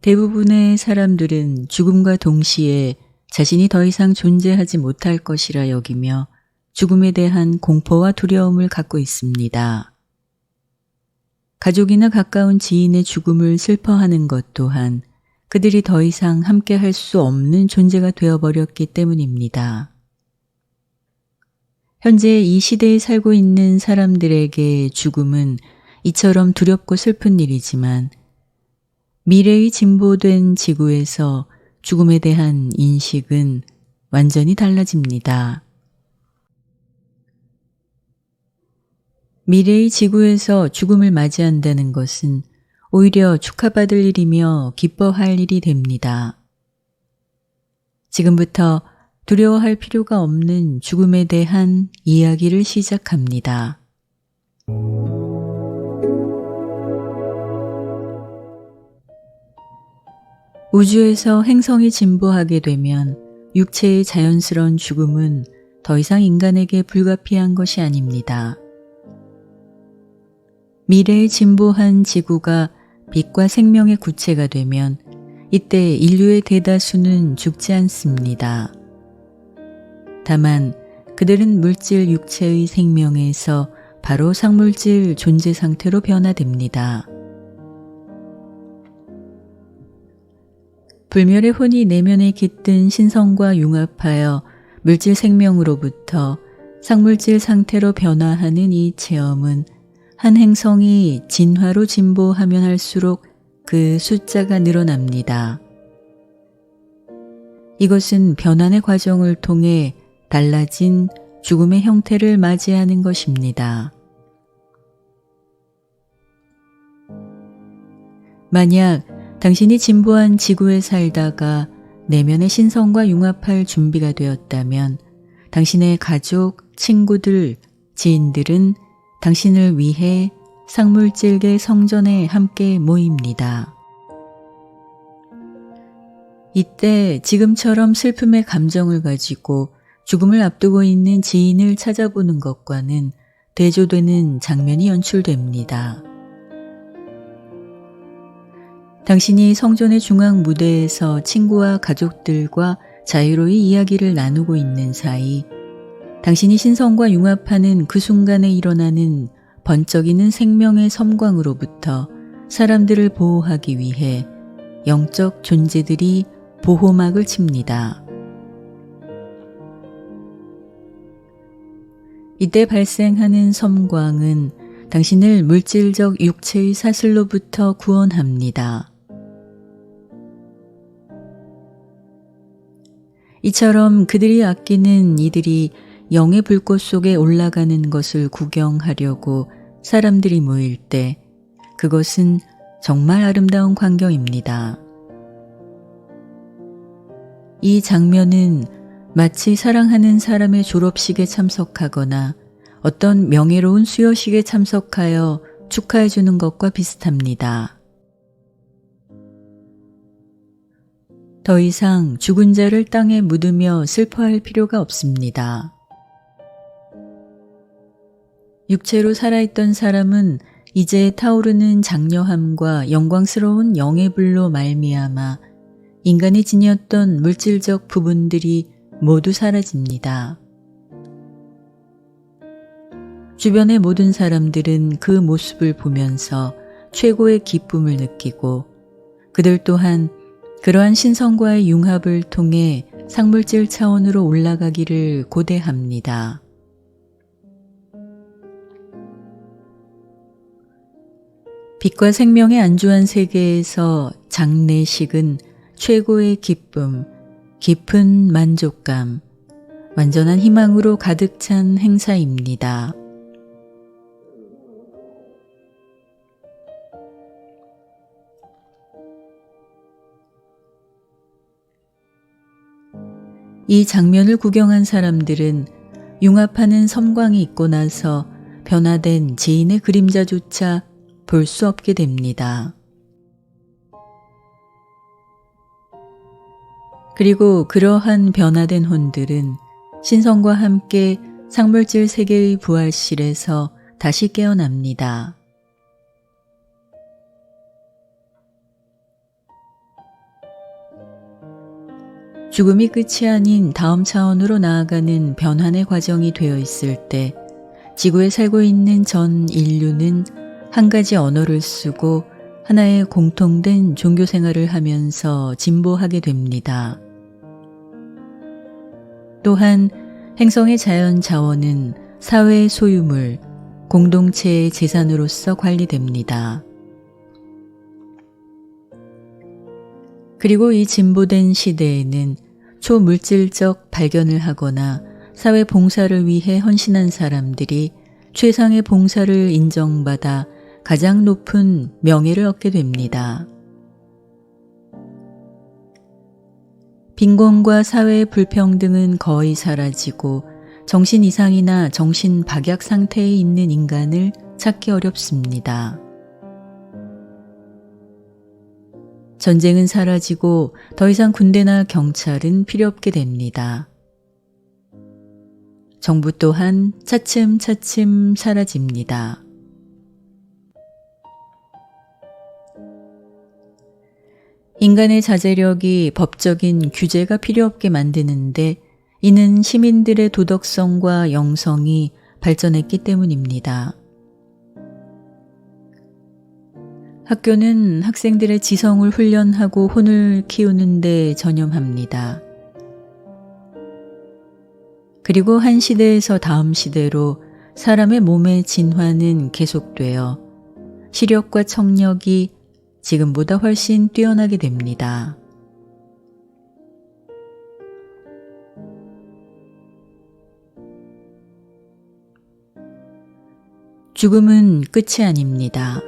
대부분의 사람들은 죽음과 동시에 자신이 더 이상 존재하지 못할 것이라 여기며 죽음에 대한 공포와 두려움을 갖고 있습니다. 가족이나 가까운 지인의 죽음을 슬퍼하는 것 또한 그들이 더 이상 함께 할 수 없는 존재가 되어버렸기 때문입니다. 현재 이 시대에 살고 있는 사람들에게 죽음은 이처럼 두렵고 슬픈 일이지만 미래의 진보된 지구에서 죽음에 대한 인식은 완전히 달라집니다. 미래의 지구에서 죽음을 맞이한다는 것은 오히려 축하받을 일이며 기뻐할 일이 됩니다. 지금부터 두려워할 필요가 없는 죽음에 대한 이야기를 시작합니다. 우주에서 행성이 진보하게 되면 육체의 자연스러운 죽음은 더 이상 인간에게 불가피한 것이 아닙니다. 미래의 진보한 지구가 빛과 생명의 구체가 되면 이때 인류의 대다수는 죽지 않습니다. 다만 그들은 물질 육체의 생명에서 바로 상물질 존재 상태로 변화됩니다. 불멸의 혼이 내면에 깃든 신성과 융합하여 물질 생명으로부터 상물질 상태로 변화하는 이 체험은 한 행성이 진화로 진보하면 할수록 그 숫자가 늘어납니다. 이것은 변환의 과정을 통해 달라진 죽음의 형태를 맞이하는 것입니다. 만약 당신이 진보한 지구에 살다가 내면의 신성과 융합할 준비가 되었다면 당신의 가족, 친구들, 지인들은 당신을 위해 상물질계 성전에 함께 모입니다. 이때 지금처럼 슬픔의 감정을 가지고 죽음을 앞두고 있는 지인을 찾아보는 것과는 대조되는 장면이 연출됩니다. 당신이 성전의 중앙 무대에서 친구와 가족들과 자유로이 이야기를 나누고 있는 사이 당신이 신성과 융합하는 그 순간에 일어나는 번쩍이는 생명의 섬광으로부터 사람들을 보호하기 위해 영적 존재들이 보호막을 칩니다. 이때 발생하는 섬광은 당신을 물질적 육체의 사슬로부터 구원합니다. 이처럼 그들이 아끼는 이들이 영의 불꽃 속에 올라가는 것을 구경하려고 사람들이 모일 때 그것은 정말 아름다운 광경입니다. 이 장면은 마치 사랑하는 사람의 졸업식에 참석하거나 어떤 명예로운 수여식에 참석하여 축하해 주는 것과 비슷합니다. 더 이상 죽은 자를 땅에 묻으며 슬퍼할 필요가 없습니다. 육체로 살아있던 사람은 이제 타오르는 장려함과 영광스러운 영의 불로 말미암아 인간이 지녔던 물질적 부분들이 모두 사라집니다. 주변의 모든 사람들은 그 모습을 보면서 최고의 기쁨을 느끼고 그들 또한 그러한 신성과의 융합을 통해 상물질 차원으로 올라가기를 고대합니다. 빛과 생명의 안주한 세계에서 장례식은 최고의 기쁨, 깊은 만족감, 완전한 희망으로 가득 찬 행사입니다. 이 장면을 구경한 사람들은 융합하는 섬광이 있고 나서 변화된 지인의 그림자조차 볼 수 없게 됩니다. 그리고 그러한 변화된 혼들은 신성과 함께 상물질 세계의 부활실에서 다시 깨어납니다. 죽음이 끝이 아닌 다음 차원으로 나아가는 변환의 과정이 되어 있을 때 지구에 살고 있는 전 인류는 한 가지 언어를 쓰고 하나의 공통된 종교 생활을 하면서 진보하게 됩니다. 또한 행성의 자연 자원은 사회의 소유물, 공동체의 재산으로서 관리됩니다. 그리고 이 진보된 시대에는 초물질적 발견을 하거나 사회 봉사를 위해 헌신한 사람들이 최상의 봉사를 인정받아 가장 높은 명예를 얻게 됩니다. 빈곤과 사회의 불평등은 거의 사라지고 정신 이상이나 정신 박약 상태에 있는 인간을 찾기 어렵습니다. 전쟁은 사라지고 더 이상 군대나 경찰은 필요 없게 됩니다. 정부 또한 차츰차츰 사라집니다. 인간의 자제력이 법적인 규제가 필요 없게 만드는데 이는 시민들의 도덕성과 영성이 발전했기 때문입니다. 학교는 학생들의 지성을 훈련하고 혼을 키우는 데 전념합니다. 그리고 한 시대에서 다음 시대로 사람의 몸의 진화는 계속되어 시력과 청력이 지금보다 훨씬 뛰어나게 됩니다. 죽음은 끝이 아닙니다.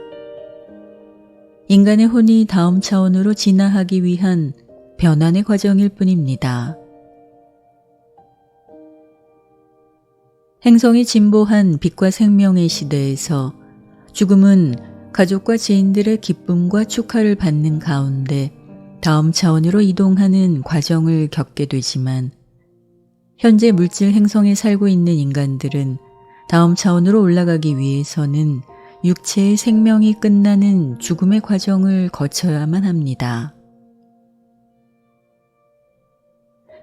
인간의 혼이 다음 차원으로 진화하기 위한 변환의 과정일 뿐입니다. 행성이 진보한 빛과 생명의 시대에서 죽음은 가족과 지인들의 기쁨과 축하를 받는 가운데 다음 차원으로 이동하는 과정을 겪게 되지만 현재 물질 행성에 살고 있는 인간들은 다음 차원으로 올라가기 위해서는 육체의 생명이 끝나는 죽음의 과정을 거쳐야만 합니다.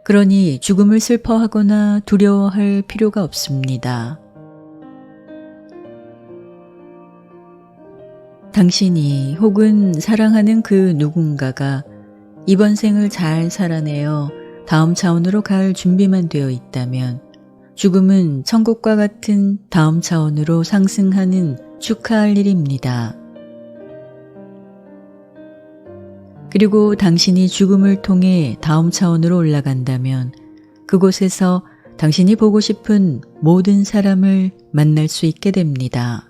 그러니 죽음을 슬퍼하거나 두려워할 필요가 없습니다. 당신이 혹은 사랑하는 그 누군가가 이번 생을 잘 살아내어 다음 차원으로 갈 준비만 되어 있다면 죽음은 천국과 같은 다음 차원으로 상승하는 축하할 일입니다. 그리고 당신이 죽음을 통해 다음 차원으로 올라간다면 그곳에서 당신이 보고 싶은 모든 사람을 만날 수 있게 됩니다.